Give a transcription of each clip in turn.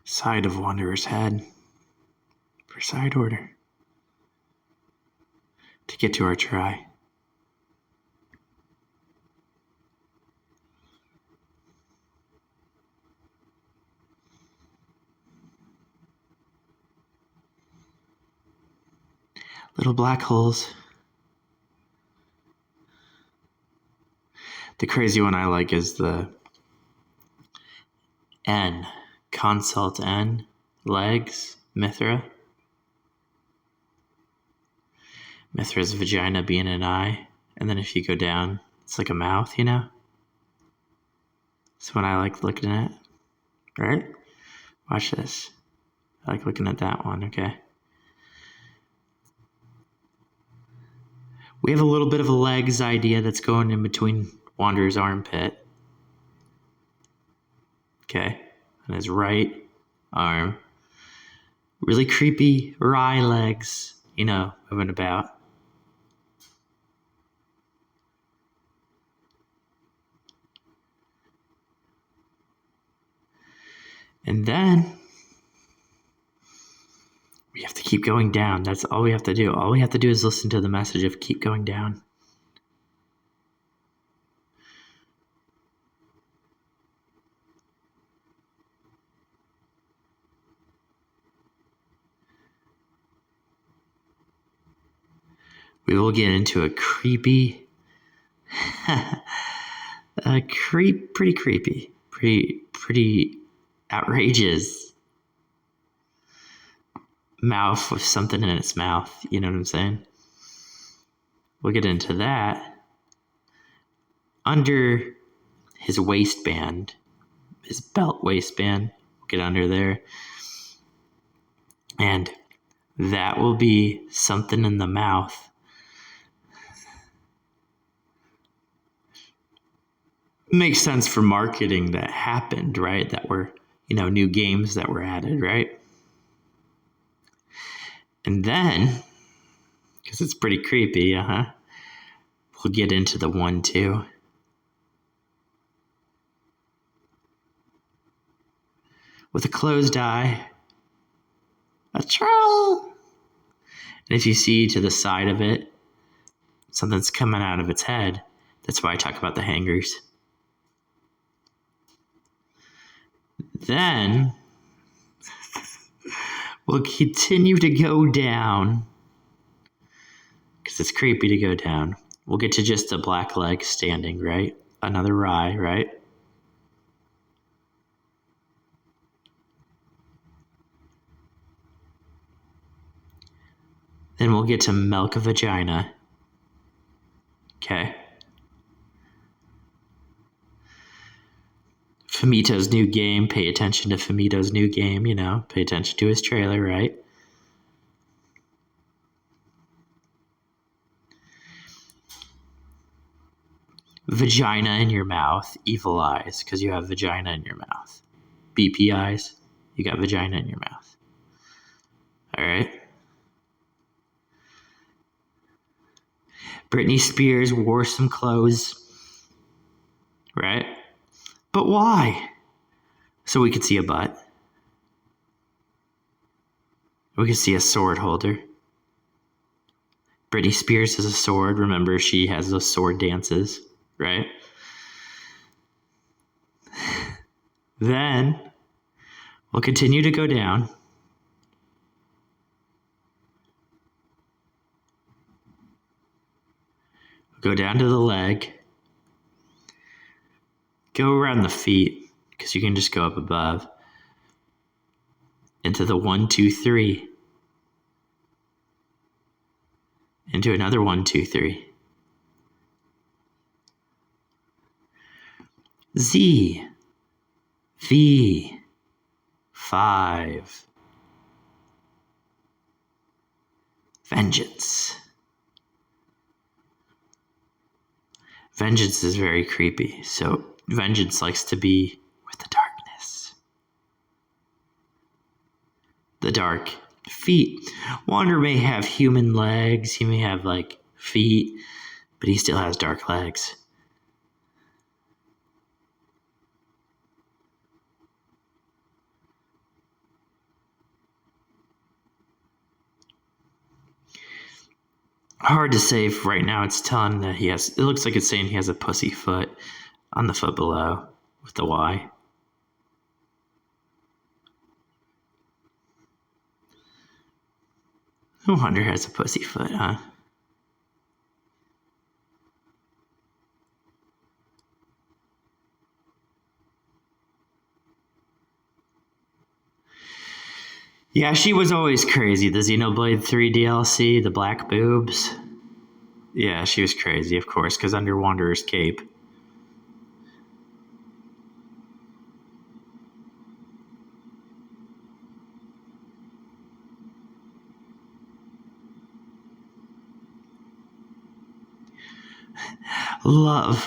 side of Wanderer's head for side order to get to our try. Little black holes. The crazy one I like is the N, consult N, legs, Mithra. Mithra's vagina being an eye. And then if you go down, it's like a mouth, you know? That's what I like looking at, right? Watch this. I like looking at that one, okay? We have a little bit of a legs idea that's going in between Wanderer's armpit. Okay, and his right arm. Really creepy wry legs, you know, moving about. And then we have to keep going down. That's all we have to do. All we have to do is listen to the message of keep going down. We will get into a creepy, pretty creepy, pretty outrageous mouth with something in its mouth. You know what I'm saying? We'll get into that. Under his waistband, his belt waistband, we'll get under there. And that will be something in the mouth. Makes sense for marketing that happened, right? That were, new games that were added, right? And then, because it's pretty creepy, we'll get into the 1-2. With a closed eye, a troll. And if you see to the side of it, something's coming out of its head. That's why I talk about the hangers. Then we'll continue to go down because it's creepy to go down. We'll get to just a black leg standing, right? Another rye, right? Then we'll get to milk a vagina. Okay. Famito's new game. Pay attention to Famito's new game, Pay attention to his trailer, right? Vagina in your mouth. Evil eyes, because you have vagina in your mouth. BP eyes. You got vagina in your mouth. All right? Britney Spears wore some clothes, right? But why? So we could see a butt. We could see a sword holder. Britney Spears has a sword. Remember, she has those sword dances, right? Then we'll continue to go down. Go down to the leg. Go around the feet, because you can just go up above. Into the 1-2-3. Into another 1-2-3. Z. V. 5. Vengeance. Vengeance is very creepy, so vengeance likes to be with the darkness. The dark feet. Wander may have human legs, he may have feet, but he still has dark legs. Hard to say if right now it's telling that he has, it looks like it's saying he has a pussy foot on the foot below with the Y. No wonder has a pussy foot, huh? Yeah, she was always crazy. The Xenoblade 3 DLC, the black boobs. Yeah, she was crazy, of course, because under Wanderer's cape.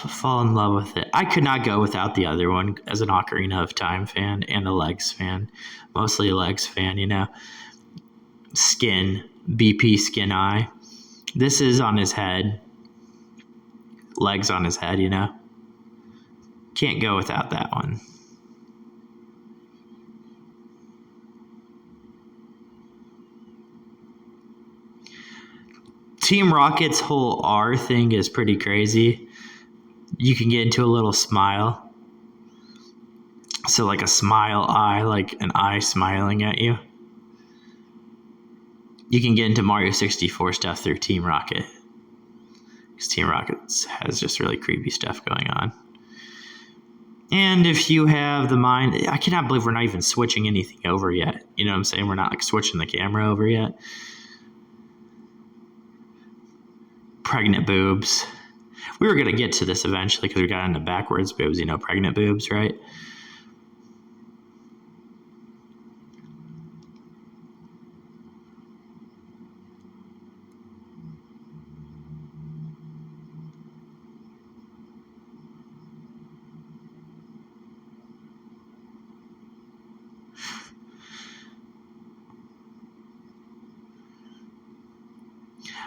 Fall in love with it. I could not go without the other one as an Ocarina of Time fan and a Legs fan. Mostly a Legs fan, you know. Skin, BP Skin Eye. This is on his head. Legs on his head, you know. Can't go without that one. Team Rocket's whole R thing is pretty crazy. You can get into a little smile. So like a smile eye, like an eye smiling at you. You can get into Mario 64 stuff through Team Rocket. Because Team Rocket has just really creepy stuff going on. And if you have the mind, I cannot believe we're not even switching anything over yet. You know what I'm saying? We're not like switching the camera over yet. Pregnant boobs. We were going to get to this eventually because we got into backwards boobs, you know, pregnant boobs, right?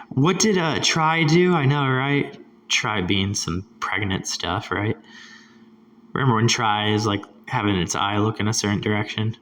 What did Try do? I know, right? Try being some pregnant stuff, right? Remember when Try is like having its eye look in a certain direction?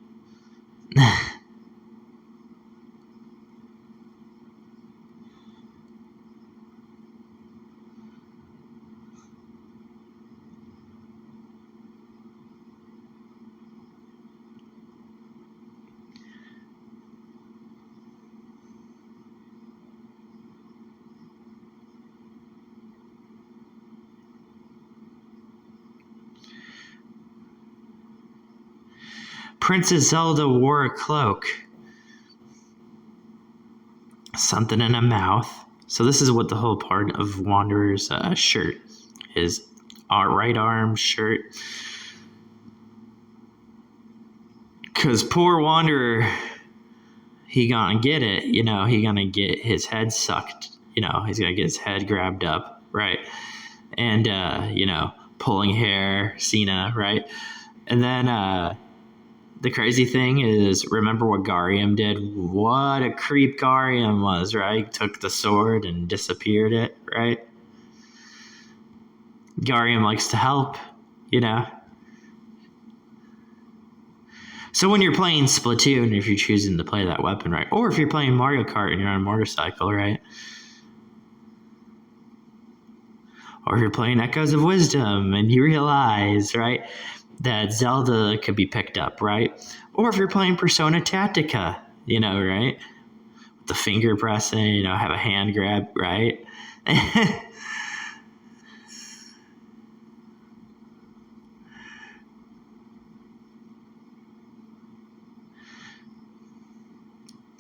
Princess Zelda wore a cloak. Something in a mouth. So this is what the whole part of Wanderer's shirt, his right arm shirt. Because poor Wanderer, he gonna get it, you know, he gonna get his head sucked, you know, he's gonna get his head grabbed up, right? And, you know, pulling hair, Cena, right? And then the crazy thing is, remember what ghirahim did? What a creep ghirahim was, right? Took the sword and disappeared it, right? Ghirahim likes to help, you know? So when you're playing Splatoon, if you're choosing to play that weapon, right? Or if you're playing Mario Kart and you're on a motorcycle, right? Or if you're playing Echoes of Wisdom and you realize, right, that Zelda could be picked up, right? Or if you're playing Persona Tactica, you know, right? The finger pressing, you know, have a hand grab, right?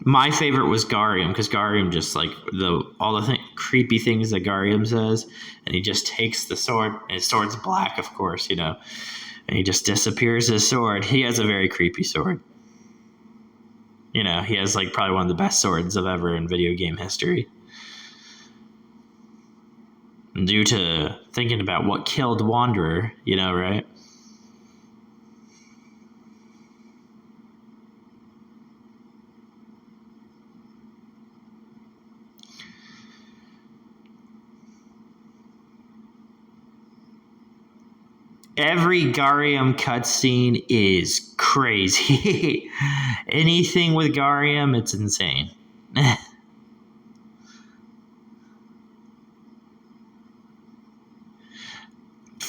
My favorite was ghirahim because ghirahim just like all the creepy things that ghirahim says, and he just takes the sword, and his sword's black, of course, you know, and he just disappears his sword. He has a very creepy sword. You know, he has like probably one of the best swords of ever in video game history. And due to thinking about what killed Wanderer, you know, right? Every ghirahim cutscene is crazy. Anything with ghirahim, it's insane.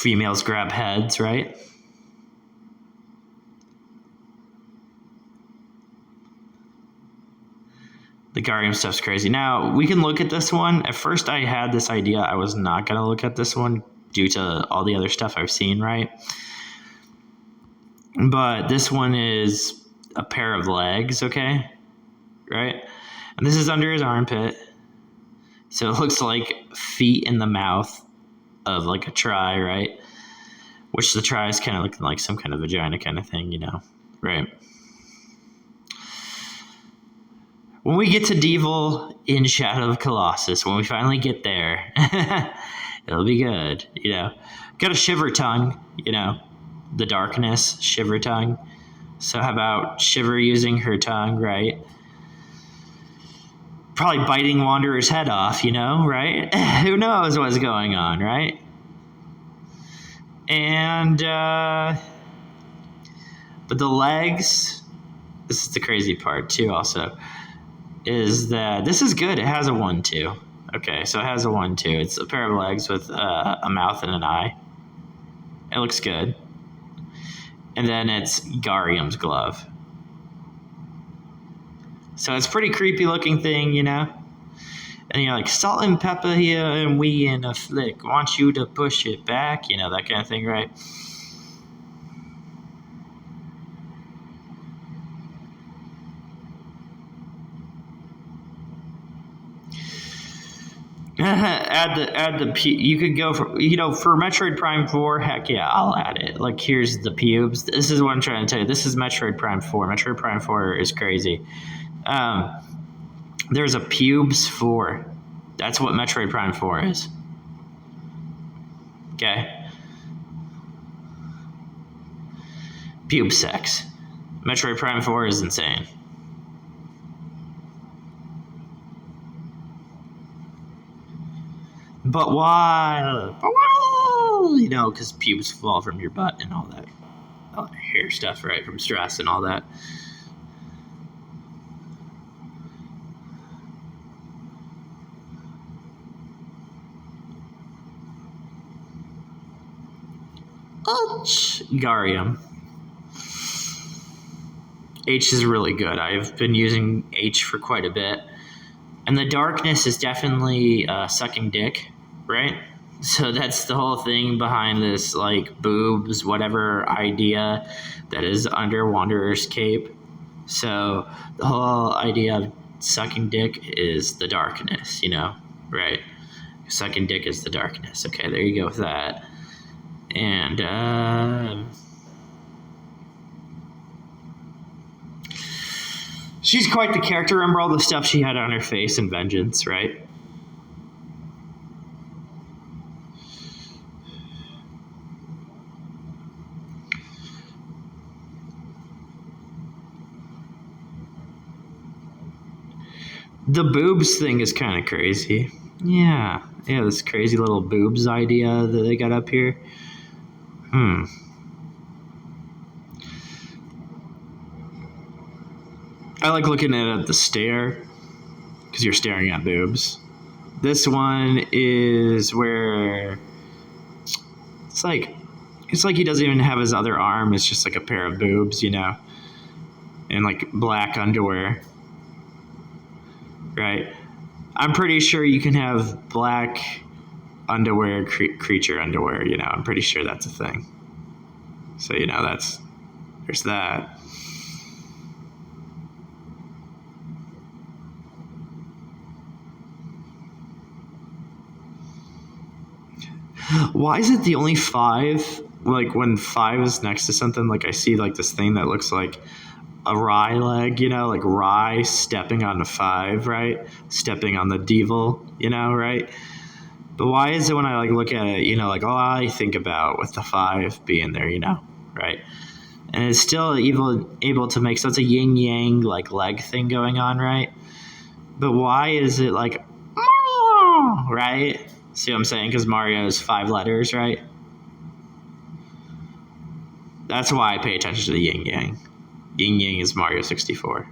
females grab heads, right? The ghirahim stuff's crazy. Now, we can look at this one. At first, I had this idea I was not going to look at this one due to all the other stuff I've seen, right? But this one is a pair of legs, okay? Right? And this is under his armpit. So it looks like feet in the mouth of like a try, right? Which the try is kind of looking like some kind of vagina kind of thing, right? When we get to Devil in Shadow of Colossus, when we finally get there, it'll be good, Got a shiver tongue, the darkness, shiver tongue. So how about Shiver using her tongue, right? Probably biting Wanderer's head off, right? Who knows what's going on, right? And, but the legs, this is the crazy part too also, is that this is good. It has a 1-2. Okay, so it has a 1-2. It's a pair of legs with a mouth and an eye. It looks good. And then it's ghirahim's glove. So it's a pretty creepy looking thing, And you're like, salt and pepper here and we in a flick. Want you to push it back, that kind of thing, right? add the you could go for for Metroid Prime 4. Heck yeah, I'll add it. Like, here's the pubes. This is what I'm trying to tell you. This is Metroid Prime 4. Metroid Prime 4 is crazy. There's a pubes 4. That's what Metroid Prime 4 is. Okay. Pube sex. Metroid Prime 4 is insane. But why? Because pubes fall from your butt and all that hair stuff, right? From stress and all that. Ghirahim. H is really good. I've been using H for quite a bit. And the darkness is definitely sucking dick, right? So that's the whole thing behind this, like, boobs, whatever idea that is under Wanderer's cape. So the whole idea of sucking dick is the darkness, right? Sucking dick is the darkness. Okay, there you go with that. And she's quite the character. Remember all the stuff she had on her face in Vengeance, right? The boobs thing is kind of crazy. Yeah, this crazy little boobs idea that they got up here. I like looking at the stare, because you're staring at boobs. This one is where it's like he doesn't even have his other arm. It's just like a pair of boobs, and like black underwear, right? I'm pretty sure you can have black underwear, creature underwear, I'm pretty sure that's a thing. So, there's that. Why is it the only 5? Like, when 5 is next to something, like, I see, like, this thing that looks like a Rye leg, like Rye stepping on the 5, right? Stepping on the Devil, right? But why is it when I, like, look at it, like, all I think about with the 5 being there, right? And it's still able to make, so it's a yin-yang, like, leg thing going on, right? But why is it, like, Mario, right? See what I'm saying? Because Mario is 5 letters, right? That's why I pay attention to the yin-yang. Yin-yang is Mario 64.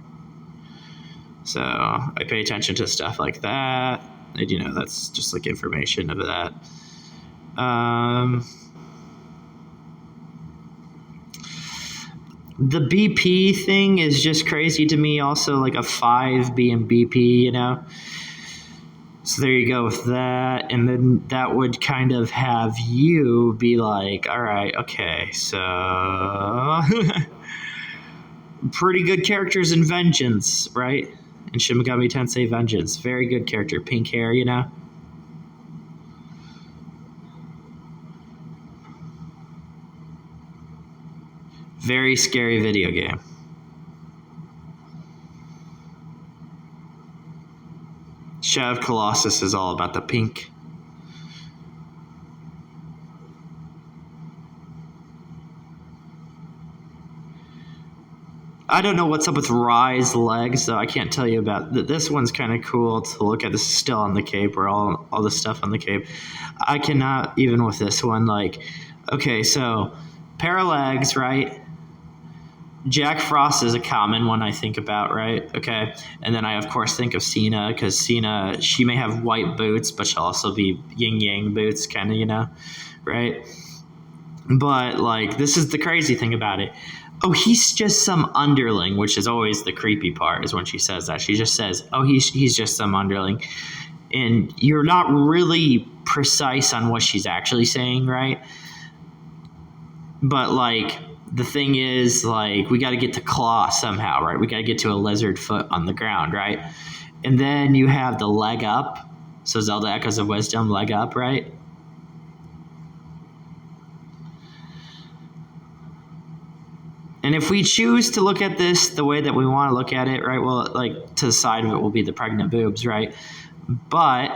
So I pay attention to stuff like that. And, that's just like information of that. The BP thing is just crazy to me. Also, like a 5 being BP, So there you go with that. And then that would kind of have you be like, all right, okay, so pretty good characters in Vengeance, right? In Shin Megami Tensei Vengeance. Very good character. Pink hair, Very scary video game. Shadow of Colossus is all about the pink. I don't know what's up with Rye's legs, though. I can't tell you about this one's kind of cool to look at. This is still on the cape, or all the stuff on the cape. I cannot, even with this one, okay, so pair of legs, right? Jack Frost is a common one I think about, right? Okay. And then I, of course, think of Cena, because Cena, she may have white boots, but she'll also be yin-yang boots, kind of, right? But, this is the crazy thing about it. Oh, he's just some underling, which is always the creepy part, is when she says that. She just says, oh, he's just some underling. And you're not really precise on what she's actually saying, right? But, the thing is, we got to get to claw somehow, right? We got to get to a lizard foot on the ground, right? And then you have the leg up. So Zelda Echoes of Wisdom, leg up, right? And if we choose to look at this the way that we want to look at it, right? Well, to the side of it will be the pregnant boobs, right? But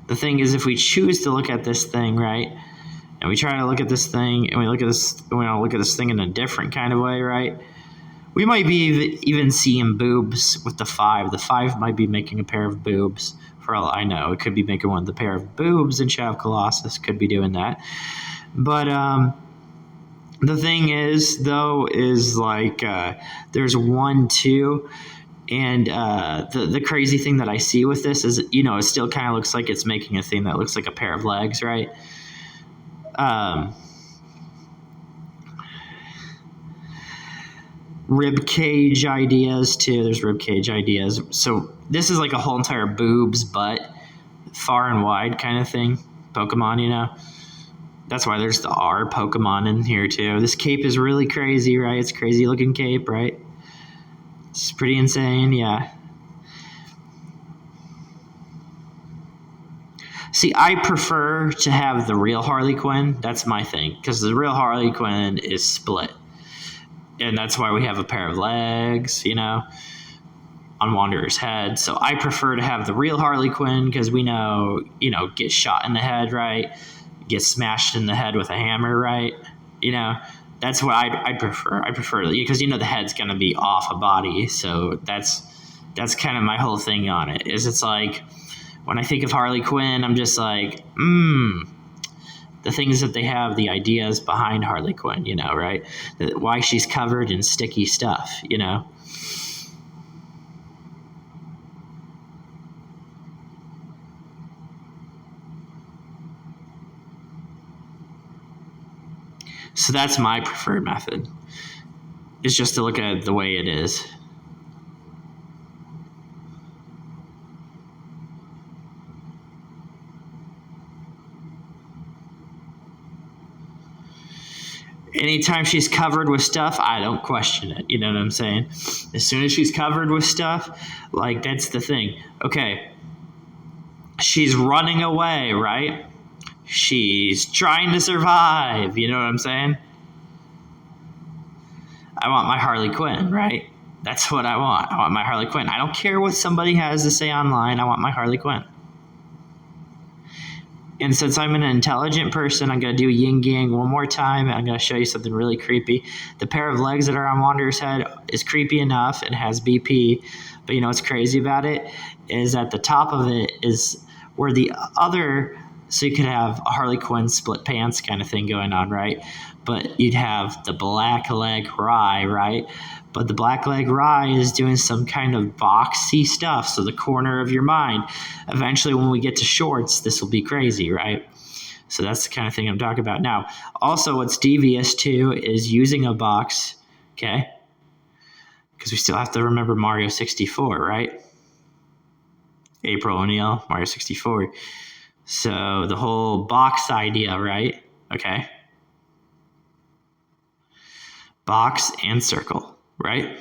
the thing is, if we choose to look at this thing, right? And we try to look at this thing, and we want to look at this thing in a different kind of way, right? We might be even seeing boobs with the 5. The 5 might be making a pair of boobs, for all I know. It could be making one of the pair of boobs in Shadow of Colossus. Could be doing that. But the thing is, though, is there's 1, 2, and the crazy thing that I see with this is, it still kind of looks like it's making a thing that looks like a pair of legs, right? Rib cage ideas too. There's rib cage ideas. So this is like a whole entire boobs, butt, far and wide kind of thing. Pokemon, That's why there's the R Pokemon in here too. This cape is really crazy, right? It's a crazy looking cape, right? It's pretty insane, yeah. See, I prefer to have the real Harley Quinn. That's my thing, because the real Harley Quinn is split. And that's why we have a pair of legs, on Wanderer's head. So I prefer to have the real Harley Quinn, because we know, get shot in the head, right? Get smashed in the head with a hammer, right? That's what I prefer. I prefer, because the head's going to be off a body. So that's kind of my whole thing on it, is it's when I think of Harley Quinn, I'm just the things that they have, the ideas behind Harley Quinn, right? Why she's covered in sticky stuff, So that's my preferred method, is just to look at it the way it is. Anytime she's covered with stuff, I don't question it. You know what I'm saying? As soon as she's covered with stuff, that's the thing. Okay, she's running away, right? She's trying to survive. You know what I'm saying? I want my Harley Quinn, right? That's what I want. I want my Harley Quinn. I don't care what somebody has to say online. I want my Harley Quinn. And since I'm an intelligent person, I'm going to do yin yang one more time, and I'm going to show you something really creepy. The pair of legs that are on Wanderer's head is creepy enough. It has BP. But what's crazy about it is at the top of it is where the other... So you could have a Harley Quinn split pants kind of thing going on, right? But you'd have the black leg Rye, right? But the black leg Rye is doing some kind of boxy stuff. So the corner of your mind, eventually when we get to shorts, this will be crazy, right? So that's the kind of thing I'm talking about. Now, also what's devious too is using a box, okay? Because we still have to remember Mario 64, right? April O'Neil, Mario 64. So the whole box idea, right? Okay. Box and circle, right?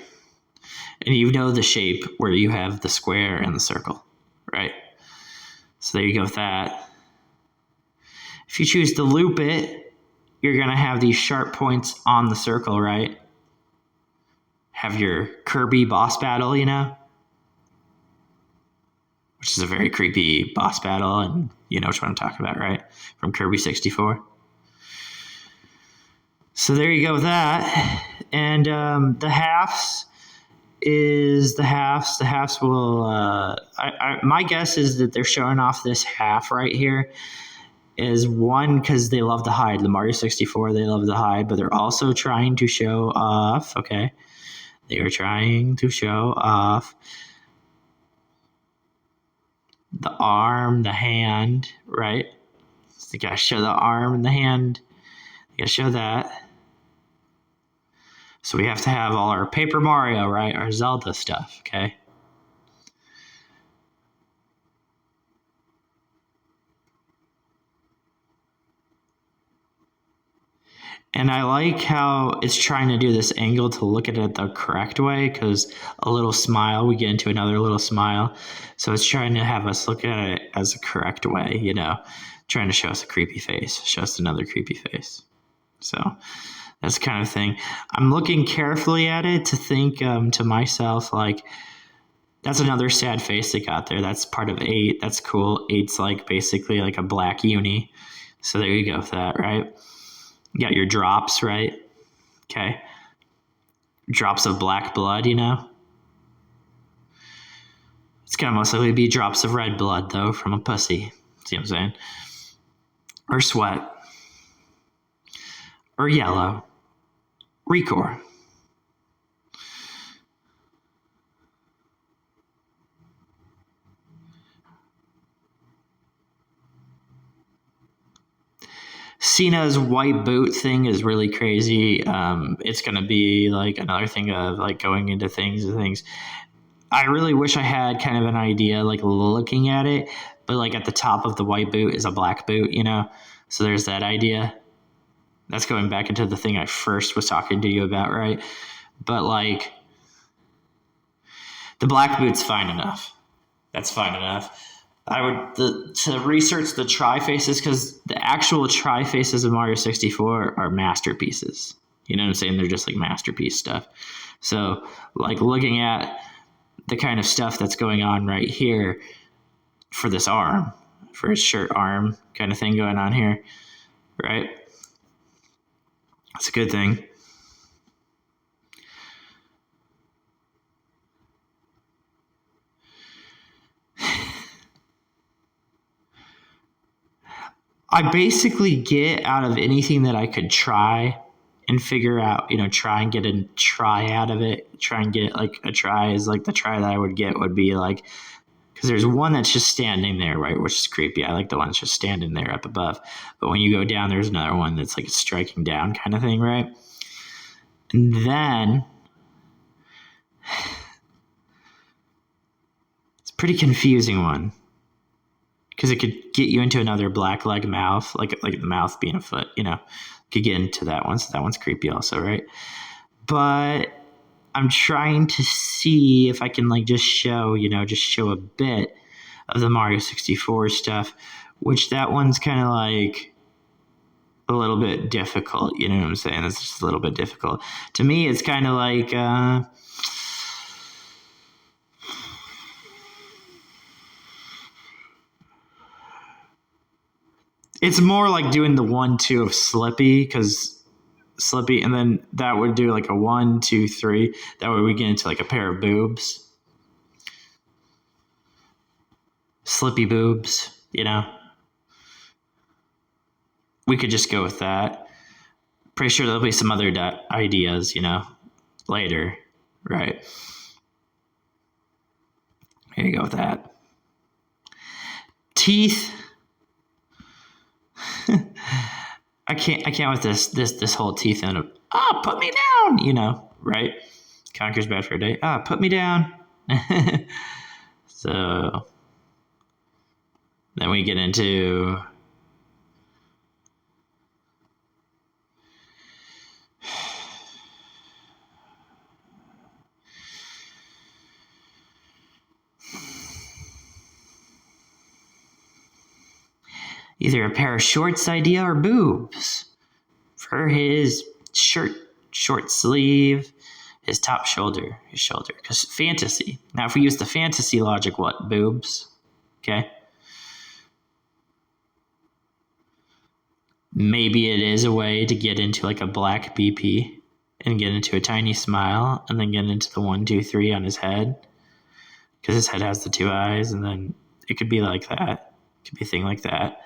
And you know the shape where you have the square and the circle, right? So there you go with that. If you choose to loop it, you're going to have these sharp points on the circle, right? Have your Kirby boss battle, you know? Which is a very creepy boss battle, and you know which one I'm talking about, right? From Kirby 64. So there you go with that. And the halves is the halves. The halves will, my guess is that they're showing off this half right here is one, because they love to hide. The Mario 64, they love to hide, but they're also trying to show off, okay? They are trying to show off the arm, the hand, right? So they gotta show the arm and the hand. They gotta show that. So we have to have all our Paper Mario, right? Our Zelda stuff, okay? And I like how it's trying to do this angle to look at it the correct way, because a little smile, we get into another little smile. So it's trying to have us look at it as a correct way, you know, trying to show us a creepy face, show us another creepy face. So that's the kind of thing. I'm looking carefully at it to think to myself, like, that's another sad face they got there. That's part of 8. That's cool. 8's like basically like a black uni. So there you go with that, right? You got your drops, right? Okay. Drops of black blood, you know? It's going to most likely be drops of red blood, though, from a pussy. See what I'm saying? Or sweat. Or yellow. Recore. Cena's white boot thing is really crazy. It's going to be like another thing of like going into things and things. I really wish I had kind of an idea, like looking at it, but like at the top of the white boot is a black boot, you know? So there's that idea. That's going back into the thing I first was talking to you about, right? But like, the black boot's fine enough. That's fine enough. I would to research the tri faces, because the actual tri faces of Mario 64 are masterpieces. You know what I'm saying? They're just like masterpiece stuff. So like looking at the kind of stuff that's going on right here for this arm, for his shirt arm kind of thing going on here, right? That's a good thing. I basically get out of anything that I could try and figure out, you know, try and get a try out of it. Try and get like a try is like the try that I would get would be like, because there's one that's just standing there, right, which is creepy. I like the one that's just standing there up above. But when you go down, there's another one that's like a striking down kind of thing, right? And then it's a pretty confusing one, because it could get you into another black leg mouth, like the mouth being a foot, you know, could get into that one. So that one's creepy also, right? But I'm trying to see if I can like just show a bit of the Mario 64 stuff, which that one's kind of like a little bit difficult. You know what I'm saying? It's just a little bit difficult. To me, it's kind of like, it's more like doing the 1-2 of Slippy, because Slippy, and then that would do like a 1-2-3. That way we get into like a pair of boobs. Slippy boobs, you know? We could just go with that. Pretty sure there'll be some other ideas, you know, later, right? Here you go with that. Teeth. I can't with this whole teeth in of, put me down, right? Conquer's bad for a day. Put me down. So then we get into either a pair of shorts idea or boobs for his shirt, short sleeve, his top shoulder, his shoulder. Because fantasy. Now, if we use the fantasy logic, what? Boobs. Okay. Maybe it is a way to get into like a black BP and get into a tiny smile and then get into the 1, 2, 3 on his head. Because his head has the 2 eyes, and then it could be like that. It could be a thing like that.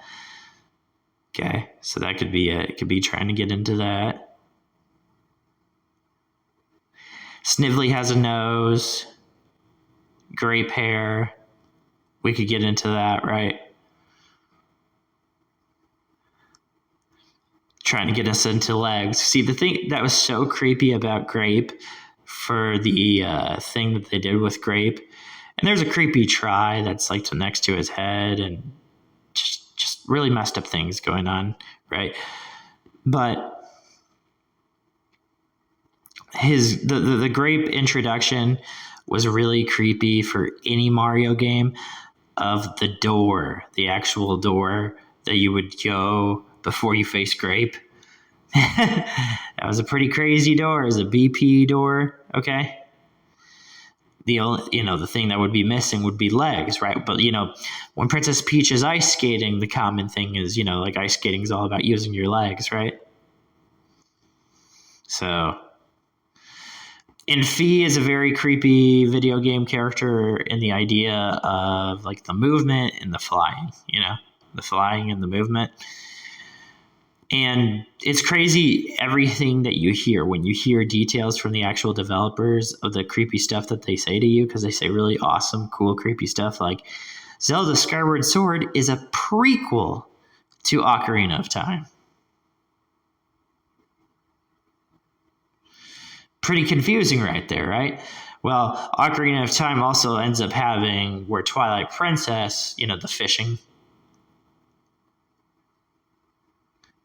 Okay, so that could be it. It could be trying to get into that. Snively has a nose, grape hair. We could get into that, right? Trying to get us into legs. See, the thing that was so creepy about Grape for the thing that they did with Grape, and there's a creepy try that's like next to his head and just really messed up things going on, right? But the Grape introduction was really creepy for any Mario game, of the door, the actual door that you would go before you face Grape. That was a pretty crazy door. It was a BP door, okay? The only, the thing that would be missing would be legs, right? But, when Princess Peach is ice skating, the common thing is, like ice skating is all about using your legs, right? So, and Fee is a very creepy video game character in the idea of like the movement and the flying, the flying and the movement. And it's crazy everything that you hear when you hear details from the actual developers of the creepy stuff that they say to you, because they say really awesome, cool, creepy stuff like Zelda Skyward Sword is a prequel to Ocarina of Time. Pretty confusing right there, right? Well, Ocarina of Time also ends up having where Twilight Princess, the fishing.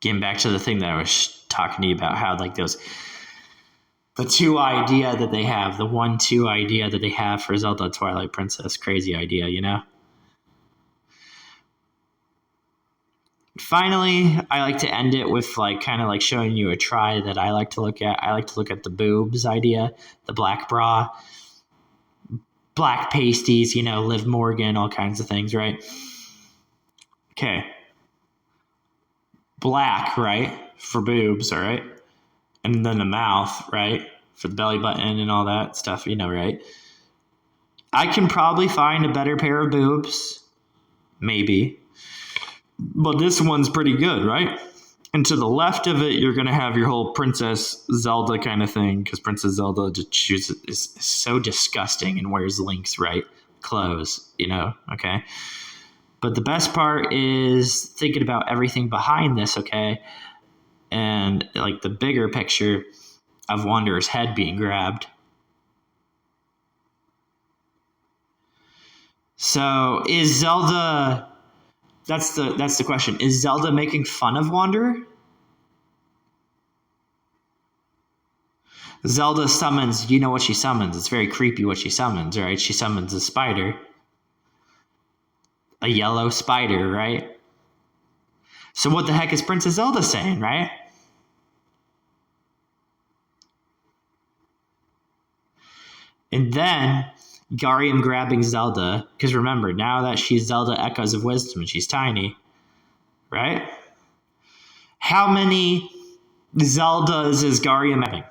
Getting back to the thing that I was talking to you about, how like the 2 idea that they have, the 1-2 idea that they have for Zelda Twilight Princess, crazy idea, Finally, I like to end it with like kind of like showing you a try that I like to look at. I like to look at the boobs idea, the black bra, black pasties, Liv Morgan, all kinds of things, right? Okay. Black, right? For boobs, all right? And then the mouth, right? For the belly button and all that stuff, right? I can probably find a better pair of boobs. Maybe. But this one's pretty good, right? And to the left of it, you're going to have your whole Princess Zelda kind of thing, because Princess Zelda is so disgusting and wears Link's, right? Clothes, okay? But the best part is thinking about everything behind this, okay? And like the bigger picture of Wanderer's head being grabbed. So is Zelda... That's the question. Is Zelda making fun of Wanderer? Zelda summons, you know what she summons. It's very creepy what she summons, right? She summons a spider. A yellow spider, right? So what the heck is Princess Zelda saying, right? And then Ghirahim grabbing Zelda, because remember, now that she's Zelda Echoes of Wisdom and she's tiny, right? How many Zeldas is Ghirahim having?